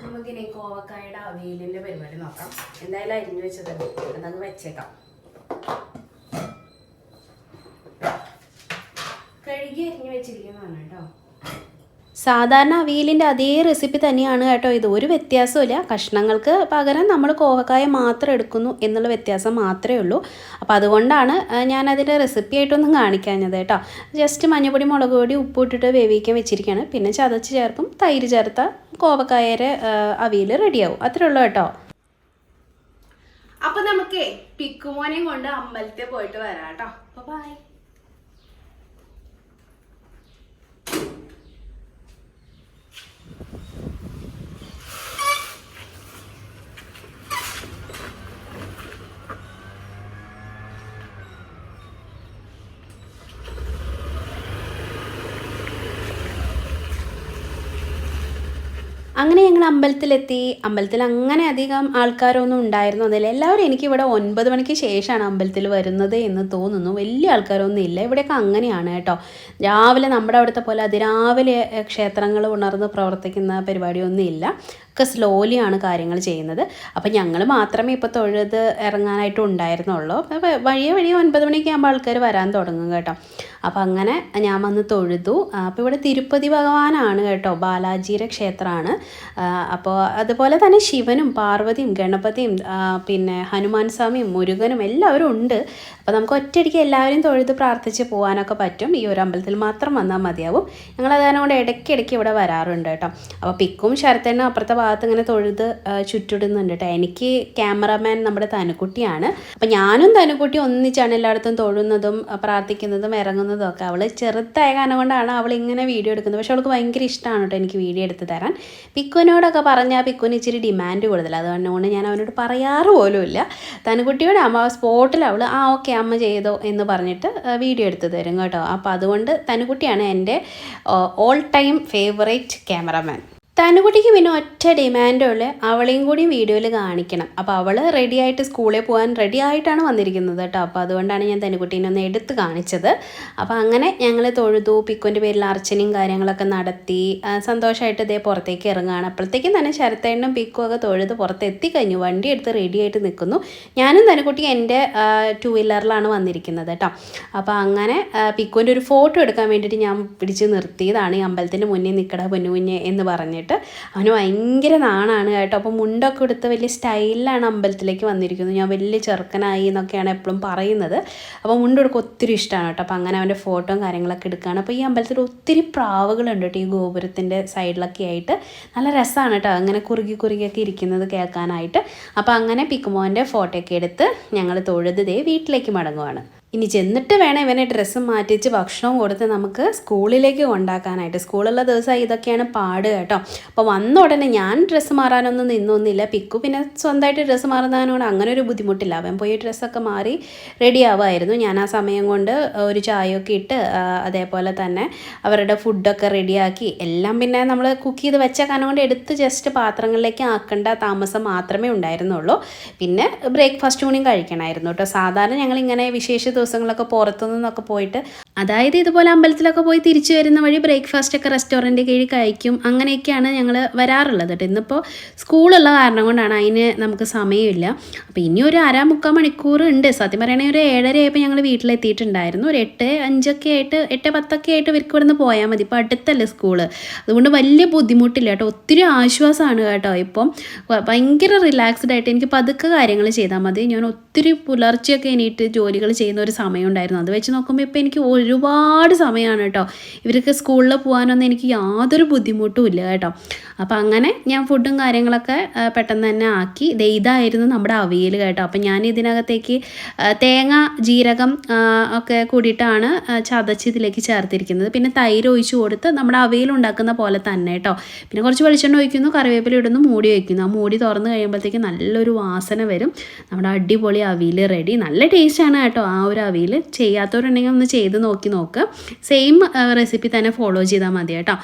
നമുക്കിനി കോവക്കായുടെ അവിയലിൻ്റെ പരിപാടി നോക്കാം. എന്തായാലും അരിഞ്ഞു വെച്ചതല്ലേ, അതങ്ങ് വെച്ചേക്കാം. കഴുകി അരിഞ്ഞു വെച്ചിരിക്കുന്നതാണ് കേട്ടോ. സാധാരണ അവിയലിൻ്റെ അതേ റെസിപ്പി തന്നെയാണ് കേട്ടോ ഇത്. ഒരു വ്യത്യാസമില്ല. കഷ്ണങ്ങൾക്ക് പകരം നമ്മൾ കോവക്കായ മാത്രം എടുക്കുന്നു എന്നുള്ള വ്യത്യാസം മാത്രമേ ഉള്ളൂ. അപ്പോൾ അതുകൊണ്ടാണ് ഞാനതിൻ്റെ റെസിപ്പി ആയിട്ടൊന്നും കാണിക്കാഞ്ഞത് കേട്ടോ. ജസ്റ്റ് മഞ്ഞൾപ്പൊടി മുളക് പൊടി ഉപ്പ് ഇട്ടിട്ട് വേവിക്കാൻ വെച്ചിരിക്കുകയാണ്. പിന്നെ ചതച്ച് ചേർക്കും, തൈര് ചേർത്ത കോവക്കായയുടെ അവിയൽ റെഡിയാവും. അത്രേ ഉള്ളൂ കേട്ടോ. അപ്പോൾ നമുക്ക് പിക്കുമോനെയും കൊണ്ട് അമ്പലത്തിൽ പോയിട്ട് വരാം കേട്ടോ. അപ്പോൾ ബൈ. അങ്ങനെ ഞങ്ങൾ അമ്പലത്തിലെത്തി. അമ്പലത്തിൽ അങ്ങനെ അധികം ആൾക്കാരൊന്നും ഉണ്ടായിരുന്നില്ല. എല്ലാവരും എനിക്കിവിടെ 9 മണിക്ക് ശേഷമാണ് അമ്പലത്തിൽ വരുന്നത് എന്ന് തോന്നുന്നു. വലിയ ആൾക്കാരൊന്നും ഇല്ല. ഇവിടെയൊക്കെ അങ്ങനെയാണ് കേട്ടോ. രാവിലെ നമ്മുടെ അവിടുത്തെ പോലെ അതിരാവിലെ ക്ഷേത്രങ്ങൾ ഉണർന്ന് പ്രവർത്തിക്കുന്ന പരിപാടിയൊന്നും ഇല്ല. ഒക്കെ സ്ലോലിയാണ് കാര്യങ്ങൾ ചെയ്യുന്നത്. അപ്പം ഞങ്ങൾ മാത്രമേ ഇപ്പോൾ തൊഴുത് ഇറങ്ങാനായിട്ട് ഉണ്ടായിരുന്നുള്ളൂ. വഴിയെ 9 മണിക്ക് ആകുമ്പോൾ ആൾക്കാർ വരാൻ തുടങ്ങും കേട്ടോ. അപ്പോൾ അങ്ങനെ ഞാൻ വന്ന് തൊഴുതു. അപ്പോൾ ഇവിടെ തിരുപ്പതി ഭഗവാനാണ് കേട്ടോ, ബാലാജിയുടെ ക്ഷേത്രമാണ്. അപ്പോൾ അതുപോലെ തന്നെ ശിവനും പാർവതിയും ഗണപതിയും പിന്നെ ഹനുമാൻ സ്വാമിയും മുരുകനും എല്ലാവരും ഉണ്ട്. അപ്പോൾ നമുക്ക് ഒറ്റയടിക്ക് എല്ലാവരും തൊഴുത് പ്രാർത്ഥിച്ച് പോകാനൊക്കെ പറ്റും. ഈ ഒരു അമ്പലത്തിൽ മാത്രം വന്നാൽ മതിയാവും. ഞങ്ങൾ അതുകൊണ്ട് കൊണ്ട് ഇടയ്ക്കിടയ്ക്ക് ഇവിടെ വരാറുണ്ട് കേട്ടോ. അപ്പോൾ പിക്കും ശരത്തേനും അപ്പുറത്തെ ഭാഗത്ത് ഇങ്ങനെ തൊഴുത് ചുറ്റിടുന്നുണ്ട് കേട്ടോ. എനിക്ക് ക്യാമറാമാൻ നമ്മുടെ തനുക്കുട്ടിയാണ്. അപ്പോൾ ഞാനും തനുക്കുട്ടി ഒന്നിച്ചാണ് എല്ലായിടത്തും തൊഴുന്നതും പ്രാർത്ഥിക്കുന്നതും ഇറങ്ങുന്നതും ഒക്കെ. അവൾ ചെറുതായ കാരണം കൊണ്ടാണ് അവൾ ഇങ്ങനെ വീഡിയോ എടുക്കുന്നത്. പക്ഷെ അവൾക്ക് ഭയങ്കര ഇഷ്ടമാണ് കേട്ടോ എനിക്ക് വീഡിയോ എടുത്ത് തരാൻ. പിക്കുവിനോടൊക്കെ പറഞ്ഞാൽ പിക്കുവിന് ഇച്ചിരി ഡിമാൻഡ് കൂടുതൽ. അതുകൊണ്ട് ഞാൻ അവനോട് പറയാറ് പോലുമില്ല. തനുക്കുട്ടിയോട് അമ്മ സ്പോട്ടിൽ അവൾ ഓക്കെ അമ്മ ചെയ്തോ എന്ന് പറഞ്ഞിട്ട് വീഡിയോ എടുത്ത് തരും കേട്ടോ. അപ്പോൾ അതുകൊണ്ട് തനുക്കുട്ടിയാണ് എൻ്റെ ഓൾ ടൈം ഫേവറേറ്റ് ക്യാമറമാൻ. തനുകുട്ടിക്ക് പിന്നെ ഒറ്റ ഡിമാൻഡുള്ള അവളെയും കൂടി വീഡിയോയിൽ കാണിക്കണം. അപ്പോൾ അവൾ റെഡിയായിട്ട് സ്കൂളിൽ പോകാൻ റെഡി ആയിട്ടാണ് വന്നിരിക്കുന്നത് കേട്ടോ. അപ്പോൾ അതുകൊണ്ടാണ് ഞാൻ തനുകുട്ടീനെ ഒന്ന് എടുത്ത് കാണിച്ചത്. അപ്പോൾ അങ്ങനെ ഞങ്ങൾ തൊഴുതു, പിക്കുവിൻ്റെ പേരിൽ അർച്ചനയും കാര്യങ്ങളൊക്കെ നടത്തി സന്തോഷമായിട്ട് ഇതേ പുറത്തേക്ക് ഇറങ്ങുകയാണ്. അപ്പോഴത്തേക്കും തന്നെ ശരത്തേണ്ണും പിക്കും ഒക്കെ തൊഴുത് പുറത്തെത്തി കഴിഞ്ഞു. വണ്ടി എടുത്ത് റെഡിയായിട്ട് നിൽക്കുന്നു. ഞാനും തനുകുട്ടി എൻ്റെ 2 വീലറിലാണ് വന്നിരിക്കുന്നത് കേട്ടോ. അപ്പോൾ അങ്ങനെ പിക്കുവിൻ്റെ ഒരു ഫോട്ടോ എടുക്കാൻ വേണ്ടിയിട്ട് ഞാൻ പിടിച്ച് നിർത്തിയതാണ്. ഈ അമ്പലത്തിൻ്റെ മുന്നിൽ നിൽക്കട പൊന്നുകുഞ്ഞ് എന്ന് പറഞ്ഞിട്ട്. അവന് ഭയങ്കര നാണാണ് കേട്ടോ. അപ്പോൾ മുണ്ടൊക്കെ എടുത്ത് വലിയ സ്റ്റൈലിലാണ് അമ്പലത്തിലേക്ക് വന്നിരിക്കുന്നത്. ഞാൻ വലിയ ചെറുക്കനായി എന്നൊക്കെയാണ് എപ്പോഴും പറയുന്നത്. അപ്പോൾ മുണ്ടെടുക്കുക ഒത്തിരി ഇഷ്ടമാണ് കേട്ടോ. അപ്പോൾ അങ്ങനെ അവൻ്റെ ഫോട്ടോയും കാര്യങ്ങളൊക്കെ എടുക്കുകയാണ്. അപ്പോൾ ഈ അമ്പലത്തിൽ ഒത്തിരി പ്രാവുകളുണ്ട് കേട്ടോ. ഈ ഗോപുരത്തിൻ്റെ സൈഡിലൊക്കെ ആയിട്ട് നല്ല രസമാണ് കേട്ടോ അങ്ങനെ കുറുകിയൊക്കെ ഇരിക്കുന്നത് കേൾക്കാനായിട്ട്. അപ്പോൾ അങ്ങനെ പിക്കുമോൻ്റെ ഫോട്ടോയൊക്കെ എടുത്ത് ഞങ്ങൾ തൊഴുത് വീട്ടിലേക്ക് മടങ്ങുവാണ്. ഇനി ചെന്നിട്ട് വേണം ഇവനെ ഡ്രസ്സും മാറ്റിച്ച് ഭക്ഷണവും കൊടുത്ത് നമുക്ക് സ്കൂളിലേക്ക് കൊണ്ടാക്കാനായിട്ട്. സ്കൂളുള്ള ദിവസം ഇതൊക്കെയാണ് പാട് കേട്ടോ. അപ്പോൾ വന്ന ഉടനെ ഞാൻ ഡ്രസ്സ് മാറാനൊന്നും നിന്നൊന്നുമില്ല. പിക്കു പിന്നെ സ്വന്തമായിട്ട് ഡ്രസ്സ് മാറുന്നതിനോട് അങ്ങനെ ഒരു ബുദ്ധിമുട്ടില്ല. അവൻ പോയി ഡ്രസ്സൊക്കെ മാറി റെഡി ആവുമായിരുന്നു. ഞാൻ ആ സമയം കൊണ്ട് ഒരു ചായയൊക്കെ ഇട്ട് അതേപോലെ തന്നെ അവരുടെ ഫുഡൊക്കെ റെഡിയാക്കി എല്ലാം പിന്നെ നമ്മൾ കുക്ക് ചെയ്ത് വെച്ച കാരണം കൊണ്ട് എടുത്ത് ജസ്റ്റ് പാത്രങ്ങളിലേക്ക് ആക്കേണ്ട താമസം മാത്രമേ ഉണ്ടായിരുന്നുള്ളൂ. പിന്നെ ബ്രേക്ക്ഫാസ്റ്റ് കൂടിയും കഴിക്കണമായിരുന്നു കേട്ടോ. സാധാരണ ഞങ്ങളിങ്ങനെ വിശേഷ ദിവസങ്ങളൊക്കെ പുറത്തു നിന്നൊക്കെ പോയിട്ട്, അതായത് ഇതുപോലെ അമ്പലത്തിലൊക്കെ പോയി തിരിച്ചു വരുന്ന വഴി ബ്രേക്ക്ഫാസ്റ്റൊക്കെ റെസ്റ്റോറൻറ്റ് കീഴിൽ കഴിക്കും. അങ്ങനെയൊക്കെയാണ് ഞങ്ങൾ വരാറുള്ളത് കേട്ടോ. ഇന്നിപ്പോൾ സ്കൂളുള്ള കാരണം കൊണ്ടാണ്, അതിന് നമുക്ക് സമയമില്ല. അപ്പോൾ ഇനി ഒരു 1/2-3 മണിക്കൂർ ഉണ്ട്. സത്യം പറയുകയാണെങ്കിൽ ഒരു 7:30 ആയപ്പോൾ ഞങ്ങൾ വീട്ടിലെത്തിയിട്ടുണ്ടായിരുന്നു. ഒരു 8:05 ആയിട്ട് 8:10 ആയിട്ട് ഇവർക്ക് ഇവിടെ നിന്ന് പോയാൽ മതി. ഇപ്പോൾ അടുത്തല്ലേ സ്കൂള്. അതുകൊണ്ട് വലിയ ബുദ്ധിമുട്ടില്ല കേട്ടോ. ഒത്തിരി ആശ്വാസമാണ് കേട്ടോ. ഇപ്പം ഭയങ്കര റിലാക്സ്ഡ് ആയിട്ട് എനിക്ക് പതുക്കെ കാര്യങ്ങൾ ചെയ്താൽ മതി. ഞാൻ ഒത്തിരി പുലർച്ചെയൊക്കെ എണീറ്റ് ജോലികൾ ചെയ്യുന്ന ഒരു സമയം ഉണ്ടായിരുന്നു. അത് വെച്ച് നോക്കുമ്പോൾ ഇപ്പോൾ എനിക്ക് ഒരുപാട് സമയമാണ് കേട്ടോ. ഇവർക്ക് സ്കൂളിൽ പോകാനൊന്നും എനിക്ക് യാതൊരു ബുദ്ധിമുട്ടും ഇല്ല കേട്ടോ. അപ്പോൾ അങ്ങനെ ഞാൻ ഫുഡും കാര്യങ്ങളൊക്കെ പെട്ടെന്ന് തന്നെ ആക്കി. ഇതായിരുന്നു നമ്മുടെ അവിയൽ കേട്ടോ. അപ്പോൾ ഞാൻ ഇതിനകത്തേക്ക് തേങ്ങ ജീരകം ഒക്കെ കൂടിയിട്ടാണ് ചതച്ച് ഇതിലേക്ക് ചേർത്തിരിക്കുന്നത്. പിന്നെ തൈര് ഒഴിച്ച് കൊടുത്ത് നമ്മുടെ അവിയൽ ഉണ്ടാക്കുന്ന പോലെ തന്നെ കേട്ടോ. പിന്നെ കുറച്ച് വെളിച്ചെണ്ണ ഒഴിക്കുന്നു, കറിവേപ്പില ഇടുന്നു, മൂടി വയ്ക്കുന്നു. ആ മൂടി തുറന്ന് കഴിയുമ്പോഴത്തേക്ക് നല്ലൊരു വാസന വരും. നമ്മുടെ അടിപൊളി അവിയൽ റെഡി. നല്ല ടേസ്റ്റാണ് കേട്ടോ ആ ഒരു അവിയൽ. ചെയ്യാത്തവരുണ്ടെങ്കിൽ ഒന്ന് ചെയ്ത് നോക്ക്. സെയിം റെസിപ്പി തന്നെ ഫോളോ ചെയ്താൽ മതി കേട്ടോ.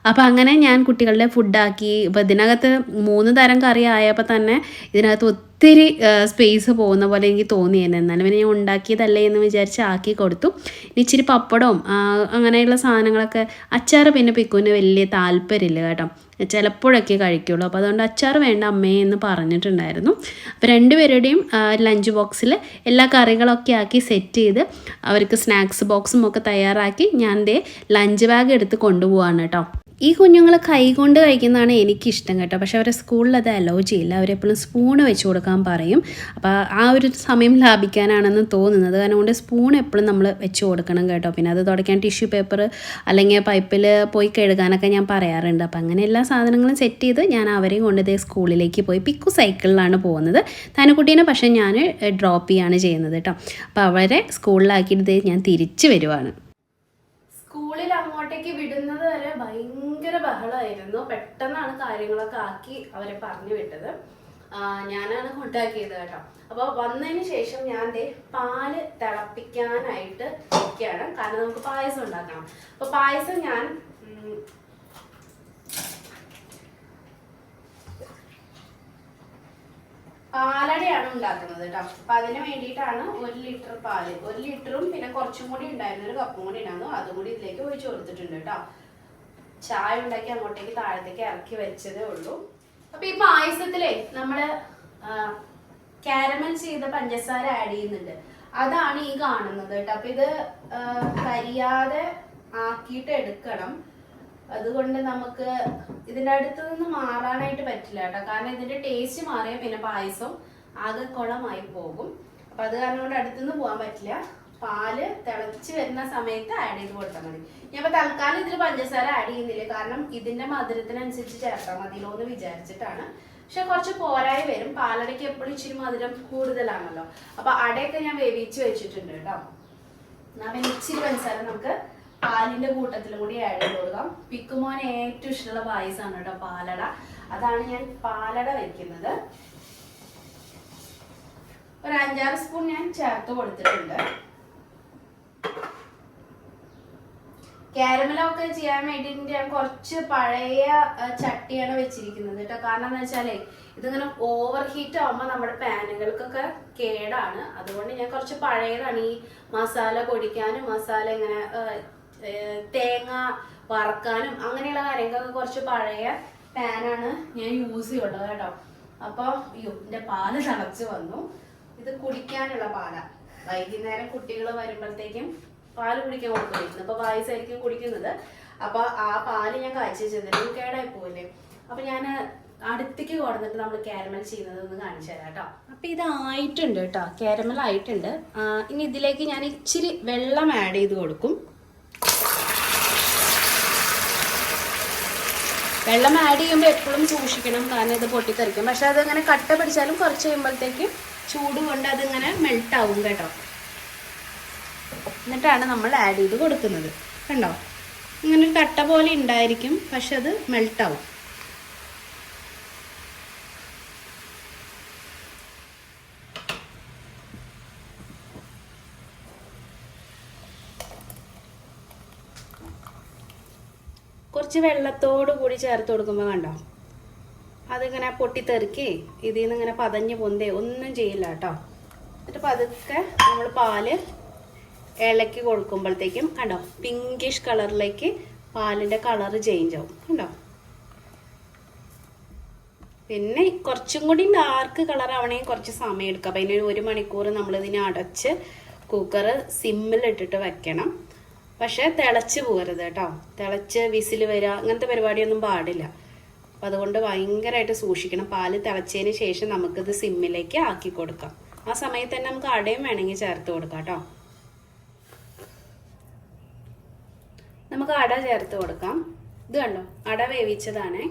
അപ്പോൾ അങ്ങനെ ഞാൻ കുട്ടികളുടെ ഫുഡാക്കി. ഇപ്പോൾ ഇതിനകത്ത് 3 തരം കറി ആയപ്പോൾ തന്നെ ഇതിനകത്ത് ഒത്തിരി സ്പേസ് പോകുന്ന പോലെ എനിക്ക് തോന്നിയിരുന്നു. എന്നാലും പിന്നെ ഞാൻ ഉണ്ടാക്കിയതല്ലേ എന്ന് വിചാരിച്ച് ആക്കി കൊടുത്തു. ഇനി ഇച്ചിരി പപ്പടവും അങ്ങനെയുള്ള സാധനങ്ങളൊക്കെ. അച്ചാർ പിന്നെ പിക്കുവിന് വലിയ താല്പര്യമില്ല കേട്ടോ. ചിലപ്പോഴൊക്കെ കഴിക്കുള്ളൂ. അപ്പോൾ അതുകൊണ്ട് അച്ചാർ വേണ്ട അമ്മേ എന്ന് പറഞ്ഞിട്ടുണ്ടായിരുന്നു. അപ്പോൾ 2 പേരുടെയും ലഞ്ച് ബോക്സിൽ എല്ലാ കറികളൊക്കെ ആക്കി സെറ്റ് ചെയ്ത് അവർക്ക് സ്നാക്സ് ബോക്സും ഒക്കെ തയ്യാറാക്കി ഞാൻ ലഞ്ച് ബാഗ് എടുത്ത് കൊണ്ടുപോവാണ് കേട്ടോ. ഈ കുഞ്ഞുങ്ങൾ കൈകൊണ്ട് കഴിക്കുന്നതാണ് എനിക്കിഷ്ടം കേട്ടോ. പക്ഷേ അവരെ സ്കൂളിൽ അത് അലോ ചെയ്യില്ല. അവരെപ്പോഴും സ്പൂണ് വെച്ച് കൊടുക്കാൻ പറയും. അപ്പോൾ ആ ഒരു സമയം ലാഭിക്കാനാണെന്ന് തോന്നുന്നത്. കാരണം കൊണ്ട് സ്പൂൺ എപ്പോഴും നമ്മൾ വെച്ച് കൊടുക്കണം കേട്ടോ. പിന്നെ അത് തുടയ്ക്കാൻ ടിഷ്യൂ പേപ്പർ അല്ലെങ്കിൽ പൈപ്പിൽ പോയി കഴുകാനൊക്കെ ഞാൻ പറയാറുണ്ട്. അപ്പോൾ അങ്ങനെ എല്ലാ സാധനങ്ങളും സെറ്റ് ചെയ്ത് ഞാൻ അവരെയും കൊണ്ട് സ്കൂളിലേക്ക് പോയി. പിക്കു സൈക്കിളിലാണ് പോകുന്നത്. തനുക്കുട്ടീനെ പക്ഷേ ഞാൻ ഡ്രോപ്പ് ചെയ്യുകയാണ് ചെയ്യുന്നത് കേട്ടോ. അപ്പോൾ അവരെ സ്കൂളിലാക്കിയിട്ട് ഞാൻ തിരിച്ച് വരുവാണ്. സ്കൂളിൽ അങ്ങോട്ടേക്ക് വിടുന്നത് വരെ ഭയങ്കര ബഹളമായിരുന്നു. പെട്ടെന്നാണ് കാര്യങ്ങളൊക്കെ ആക്കി അവരെ പറഞ്ഞു വിട്ടത്. ഞാനാണ് കൊണ്ടാക്കിയത് കേട്ടോ. അപ്പോൾ വന്നതിന് ശേഷം ഞാൻ പാല് തിളപ്പിക്കാനായിട്ട് വയ്ക്കുകയാണ്. കാരണം നമുക്ക് പായസം ഉണ്ടാക്കണം. അപ്പോൾ പായസം ഞാൻ പാലടയാണ് ഉണ്ടാക്കുന്നത് കേട്ടോ. അപ്പം അതിന് വേണ്ടിയിട്ടാണ് 1 ലിറ്റർ പാല്. 1 ലിറ്ററും പിന്നെ കുറച്ചും കൂടി ഉണ്ടായിരുന്നു, 1 കപ്പും കൂടി ഉണ്ടായിരുന്നു. അതും കൂടി ഇതിലേക്ക് ഒഴിച്ചു കൊടുത്തിട്ടുണ്ട് കേട്ടോ. ചായ ഉണ്ടാക്കി അങ്ങോട്ടേക്ക് താഴത്തേക്ക് ഇറക്കി വെച്ചതേ ഉള്ളൂ. അപ്പം ഈ പായസത്തിലേ നമ്മള് കാരമൽ ചെയ്ത പഞ്ചസാര ആഡ് ചെയ്യുന്നുണ്ട്. അതാണ് ഈ കാണുന്നത് കേട്ടോ. അപ്പം ഇത് കരിയാതെ ആക്കിയിട്ട് എടുക്കണം. അതുകൊണ്ട് നമുക്ക് ഇതിൻ്റെ അടുത്ത് നിന്ന് മാറാനായിട്ട് പറ്റില്ല കേട്ടോ. കാരണം ഇതിൻ്റെ ടേസ്റ്റ് മാറിയാൽ പിന്നെ പായസം ആകെ കുളമായി പോകും. അപ്പം അത് കാരണം കൊണ്ട് അടുത്തുനിന്ന് പോകാൻ പറ്റില്ല. പാല് തിളച്ച് വരുന്ന സമയത്ത് ആഡ് ചെയ്ത് കൊടുത്താൽ മതി. ഞാൻ ഇപ്പോൾ തൽക്കാലം ഇതിൽ പഞ്ചസാര ആഡ് ചെയ്യുന്നില്ല, കാരണം ഇതിൻ്റെ മധുരത്തിനനുസരിച്ച് ചേർത്താൽ മതിയല്ലോ എന്ന് വിചാരിച്ചിട്ടാണ്. പക്ഷെ കുറച്ച് പോരായി വരും. പാലടയ്ക്ക് എപ്പോഴും ഇച്ചിരി മധുരം കൂടുതലാണല്ലോ. അപ്പോൾ അടയൊക്കെ ഞാൻ വേവിച്ച് വെച്ചിട്ടുണ്ട് കേട്ടോ. എന്നാൽ പിന്നെ ഇച്ചിരി പഞ്ചസാര നമുക്ക് പാലിൻ്റെ കൂട്ടത്തിലും കൂടി ആഡ് ചെയ്ത് കൊടുക്കാം. പിക്കുമോൻ ഏറ്റവും ഇഷ്ടമുള്ള പായസമാണ് കേട്ടോ പാലട. അതാണ് ഞാൻ പാലട വെക്കുന്നത്. ഒരു 5-6 സ്പൂൺ ഞാൻ ചേർത്ത് കൊടുത്തിട്ടുണ്ട്. കാരമലൊക്കെ ചെയ്യാൻ വേണ്ടിയിട്ട് ഞാൻ കുറച്ച് പഴയ ചട്ടിയാണ് വെച്ചിരിക്കുന്നത് കേട്ടോ. കാരണം എന്താ വെച്ചാലേ ഇതിങ്ങനെ ഓവർ ഹീറ്റ് ആകുമ്പോൾ നമ്മുടെ പാനുകൾക്കൊക്കെ കേടാണ്. അതുകൊണ്ട് ഞാൻ കുറച്ച് പഴയതാണ്. ഈ മസാല പൊടിക്കാനും മസാല ഇങ്ങനെ തേങ്ങ വറക്കാനും അങ്ങനെയുള്ള കാര്യങ്ങൾക്കൊക്കെ കുറച്ച് പഴയ പാനാണ് ഞാൻ യൂസ് ചെയ്യുള്ളത് കേട്ടോ. അപ്പോൾ എൻ്റെ പാല് തിളച്ച് വന്നു. ഇത് കുടിക്കാനുള്ള പാലാണ്. വൈകുന്നേരം കുട്ടികൾ വരുമ്പോഴത്തേക്കും പാല് കുടിക്കാൻ കൊടുക്കുമായിരുന്നു. അപ്പോൾ പായസമായിരിക്കും കുടിക്കുന്നത്. അപ്പോൾ ആ പാല് ഞാൻ കാച്ചി വെച്ചതിൽ കേടായി പോവില്ലേ. അപ്പോൾ ഞാൻ അടുത്തേക്ക് കൊടുത്തിട്ട് നമ്മൾ കാരമൽ ചെയ്യുന്നത് ഒന്ന് കാണിച്ചു തരാം കേട്ടോ. അപ്പോൾ ഇതായിട്ടുണ്ട് കേട്ടോ, കാരമൽ ആയിട്ടുണ്ട്. ഇനി ഇതിലേക്ക് ഞാൻ ഇച്ചിരി വെള്ളം ആഡ് ചെയ്ത് കൊടുക്കും. വെള്ളം ആഡ് ചെയ്യുമ്പോൾ എപ്പോഴും സൂക്ഷിക്കണം, കാരണം ഇത് പൊട്ടിത്തെറിക്കും. പക്ഷെ അതങ്ങനെ കട്ട പിടിച്ചാലും കുറച്ച് കഴിയുമ്പോഴത്തേക്കും ചൂട് കൊണ്ട് അതിങ്ങനെ മെൽട്ടാവും കേട്ടോ. എന്നിട്ടാണ് നമ്മൾ ആഡ് ചെയ്ത് കൊടുക്കുന്നത്. കണ്ടോ, ഇങ്ങനെ ഒരു കട്ട പോലെ ഉണ്ടായിരിക്കും, പക്ഷെ അത് മെൽട്ടാവും. കുറച്ച് വെള്ളത്തോട് കൂടി ചേർത്ത് കൊടുക്കുമ്പോൾ കണ്ടോ അതിങ്ങനെ പൊട്ടിത്തെറിക്കേ ഇതിൽ നിന്ന് ഇങ്ങനെ പതഞ്ഞ് പൊന്തേ ഒന്നും ചെയ്യില്ല കേട്ടോ. എന്നിട്ട് പതുക്കെ നമ്മൾ പാല് ഇളക്കി കൊടുക്കുമ്പോഴത്തേക്കും കണ്ടോ പിങ്കിഷ് കളറിലേക്ക് പാലിൻ്റെ കളറ് ചേഞ്ച് ആവും കണ്ടോ. പിന്നെ കുറച്ചും കൂടി ഡാർക്ക് കളർ ആവണമെങ്കിൽ കുറച്ച് സമയം എടുക്കാം. അപ്പം അതിന് 1 മണിക്കൂർ നമ്മളിതിനെ അടച്ച് കുക്കർ സിമ്മിലിട്ടിട്ട് വെക്കണം. പക്ഷേ തിളച്ച് പോകരുത് കേട്ടോ. തിളച്ച് വിസിൽ വരിക അങ്ങനത്തെ പരിപാടിയൊന്നും പാടില്ല. അപ്പം അതുകൊണ്ട് ഭയങ്കരമായിട്ട് സൂക്ഷിക്കണം. പാല് തിളച്ചതിന് ശേഷം നമുക്കിത് സിമ്മിലേക്ക് ആക്കി കൊടുക്കാം. ആ സമയത്ത് തന്നെ നമുക്ക് അടയും വേണമെങ്കിൽ ചേർത്ത് കൊടുക്കാം കേട്ടോ. നമുക്ക് അട ചേർത്ത് കൊടുക്കാം. ഇത് കണ്ടോ, അട വേവിച്ചതാണേ.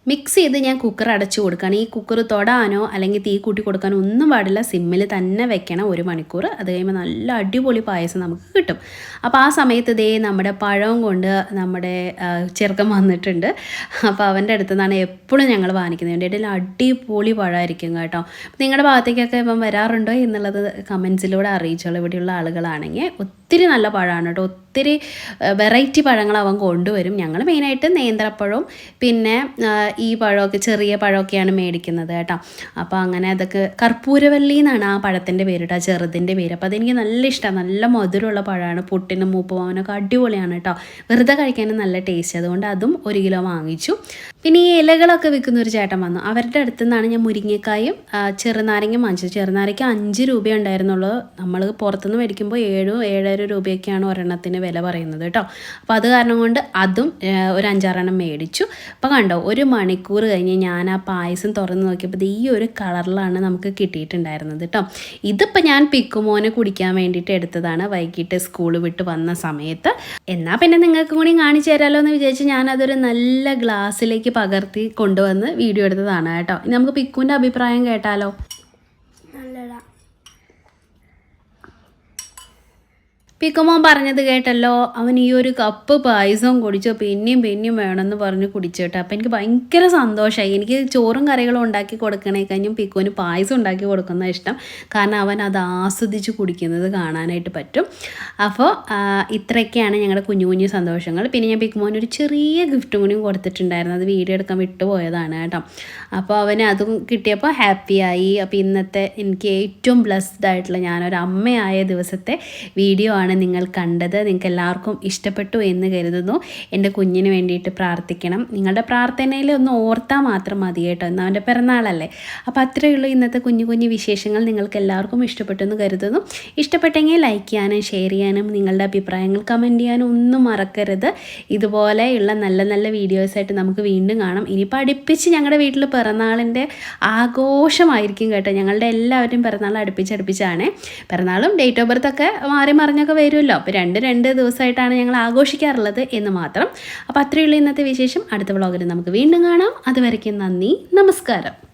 മിക്സ് ചെയ്ത് ഞാൻ കുക്കർ അടച്ചു കൊടുക്കുകയാണ്. ഈ കുക്കർ തൊടാനോ അല്ലെങ്കിൽ തീ കൂട്ടി കൊടുക്കാനോ ഒന്നും പാടില്ല. സിമ്മിൽ തന്നെ വെക്കണം 1 മണിക്കൂർ. അത് കഴിയുമ്പോൾ നല്ല അടിപൊളി പായസം നമുക്ക് കിട്ടും. അപ്പോൾ ആ സമയത്ത് ഇതേ നമ്മുടെ പഴം കൊണ്ട് നമ്മുടെ ചെറുക്കൻ വന്നിട്ടുണ്ട്. അപ്പോൾ അവൻ്റെ അടുത്ത് നിന്നാണ് എപ്പോഴും ഞങ്ങൾ വാങ്ങിക്കുന്നത്. എൻ്റെ ഇടയിൽ അടിപൊളി പഴമായിരിക്കും കേട്ടോ. നിങ്ങളുടെ ഭാഗത്തേക്കൊക്കെ ഇപ്പം വരാറുണ്ടോ എന്നുള്ളത് കമൻസിലൂടെ അറിയിച്ചോളൂ. ഇവിടെയുള്ള ആളുകളാണെങ്കിൽ ഒത്തിരി നല്ല പഴമാണ് കേട്ടോ. ഒത്തിരി വെറൈറ്റി പഴങ്ങൾ അവൻ കൊണ്ടുവരും. ഞങ്ങൾ മെയിനായിട്ട് നേന്ത്രപ്പഴവും പിന്നെ ഈ പഴമൊക്കെ ചെറിയ പഴമൊക്കെയാണ് മേടിക്കുന്നത് കേട്ടോ. അപ്പോൾ അങ്ങനെ അതൊക്കെ കർപ്പൂരവല്ലി എന്നാണ് ആ പഴത്തിൻ്റെ പേര് കേട്ടോ, ചെറുതിൻ്റെ പേര്. അപ്പോൾ അതെനിക്ക് നല്ല ഇഷ്ടമാണ്. നല്ല മധുരമുള്ള പഴമാണ്. പുട്ടിനും മൂപ്പുമാവനൊക്കെ അടിപൊളിയാണ് കേട്ടോ. വെറുതെ കഴിക്കാനും നല്ല ടേസ്റ്റ്. അതുകൊണ്ട് അതും 1 കിലോ വാങ്ങിച്ചു. പിന്നെ ഈ ഇലകളൊക്കെ വിൽക്കുന്ന ഒരു ചേട്ടൻ വന്നു. അവരുടെ അടുത്തു നിന്നാണ് ഞാൻ മുരിങ്ങക്കായും ചെറുനാരങ്ങയും വാങ്ങിച്ചത്. ചെറുനാരങ്ങ 5 രൂപ ഉണ്ടായിരുന്നുള്ളൂ. നമ്മൾ പുറത്തുനിന്ന് മേടിക്കുമ്പോൾ 7-7.5 രൂപയൊക്കെയാണ് ഒരെണ്ണത്തിന് വില പറയുന്നത് കേട്ടോ. അപ്പോൾ അത് കാരണം കൊണ്ട് അതും ഒരു 5-6 മേടിച്ചു. അപ്പോൾ കണ്ടോ 1 മണിക്കൂർ കഴിഞ്ഞ് ഞാൻ ആ പായസം തുറന്ന് നോക്കിയപ്പോൾ ഈ ഒരു കളറിലാണ് നമുക്ക് കിട്ടിയിട്ടുണ്ടായിരുന്നത് കേട്ടോ. ഇതിപ്പോൾ ഞാൻ പിക്കുമോനെ കുടിക്കാൻ വേണ്ടിയിട്ട് എടുത്തതാണ് വൈകിട്ട് സ്കൂൾ വിട്ട് വന്ന സമയത്ത്. എന്നാൽ പിന്നെ നിങ്ങൾക്ക് കൂടി കാണിച്ചു തരാമല്ലോ എന്ന് വിചാരിച്ച് ഞാനതൊരു നല്ല ഗ്ലാസ്സിലേക്ക് പകർത്തി കൊണ്ടുവന്ന് വീഡിയോ എടുത്തതാണ് കേട്ടോ. ഇനി നമുക്ക് പിക്കുവിൻ്റെ അഭിപ്രായം കേട്ടാലോ. പിക്കുമോൻ പറഞ്ഞത് കേട്ടല്ലോ, അവൻ ഈ ഒരു കപ്പ് പായസവും കുടിച്ചോ പിന്നെയും വേണമെന്ന് പറഞ്ഞ് കുടിച്ചോട്ടെ. അപ്പോൾ എനിക്ക് ഭയങ്കര സന്തോഷമായി. എനിക്ക് ചോറും കറികളും ഉണ്ടാക്കി കൊടുക്കണേ കഴിഞ്ഞും പിക്കുവിന് പായസം ഉണ്ടാക്കി കൊടുക്കുന്ന ഇഷ്ടം. കാരണം അവൻ അത് ആസ്വദിച്ച് കുടിക്കുന്നത് കാണാനായിട്ട് പറ്റും. അപ്പോൾ ഇത്രയൊക്കെയാണ് ഞങ്ങളുടെ കുഞ്ഞു സന്തോഷങ്ങൾ. പിന്നെ ഞാൻ പിക്കുമോന് ഒരു ചെറിയ ഗിഫ്റ്റും കൂടിയും കൊടുത്തിട്ടുണ്ടായിരുന്നു. അത് വീഡിയോ എടുക്കാൻ വിട്ടുപോയതാണ് കേട്ടോ. അപ്പോൾ അവന് അതും കിട്ടിയപ്പോൾ ഹാപ്പിയായി. അപ്പോൾ ഇന്നത്തെ എനിക്ക് ഏറ്റവും ബ്ലെസ്ഡ് ആയിട്ടുള്ള ഞാനൊരു അമ്മയായ ദിവസത്തെ വീഡിയോ ആണ് ആണ് നിങ്ങൾ കണ്ടത്. നിങ്ങൾക്ക് എല്ലാവർക്കും ഇഷ്ടപ്പെട്ടു എന്ന് കരുതുന്നു. എൻ്റെ കുഞ്ഞിന് വേണ്ടിയിട്ട് പ്രാർത്ഥിക്കണം. നിങ്ങളുടെ പ്രാർത്ഥനയിൽ ഒന്ന് ഓർത്താൽ മാത്രം മതി കേട്ടോ. എന്നാൽ അവൻ്റെ പിറന്നാളല്ലേ. അപ്പോൾ അത്രയേ ഉള്ളൂ ഇന്നത്തെ കുഞ്ഞു കുഞ്ഞു വിശേഷങ്ങൾ. നിങ്ങൾക്ക് എല്ലാവർക്കും ഇഷ്ടപ്പെട്ടു എന്ന് കരുതുന്നു. ഇഷ്ടപ്പെട്ടെങ്കിൽ ലൈക്ക് ചെയ്യാനും ഷെയർ ചെയ്യാനും നിങ്ങളുടെ അഭിപ്രായങ്ങൾ കമൻറ്റ് ചെയ്യാനും ഒന്നും മറക്കരുത്. ഇതുപോലെയുള്ള നല്ല നല്ല വീഡിയോസായിട്ട് നമുക്ക് വീണ്ടും കാണാം. ഇനിയിപ്പോൾ അടുപ്പിച്ച് ഞങ്ങളുടെ വീട്ടിൽ പിറന്നാളിൻ്റെ ആഘോഷമായിരിക്കും കേട്ടോ. ഞങ്ങളുടെ എല്ലാവരും പിറന്നാൾ അടുപ്പിച്ചാണ്. പിറന്നാളും ഡേറ്റ് ഓഫ് ബർത്ത് ഒക്കെ മാറി മറിഞ്ഞൊക്കെ വരുമല്ലോ. അപ്പോൾ രണ്ട് ദിവസമായിട്ടാണ് ഞങ്ങൾ ആഘോഷിക്കാറുള്ളത് എന്ന് മാത്രം. അപ്പോൾ അത്രയേ ഉള്ളൂ ഇന്നത്തെ വിശേഷം. അടുത്ത വ്ളോഗിൽ നമുക്ക് വീണ്ടും കാണാം. അതുവരയ്ക്കും നന്ദി, നമസ്കാരം.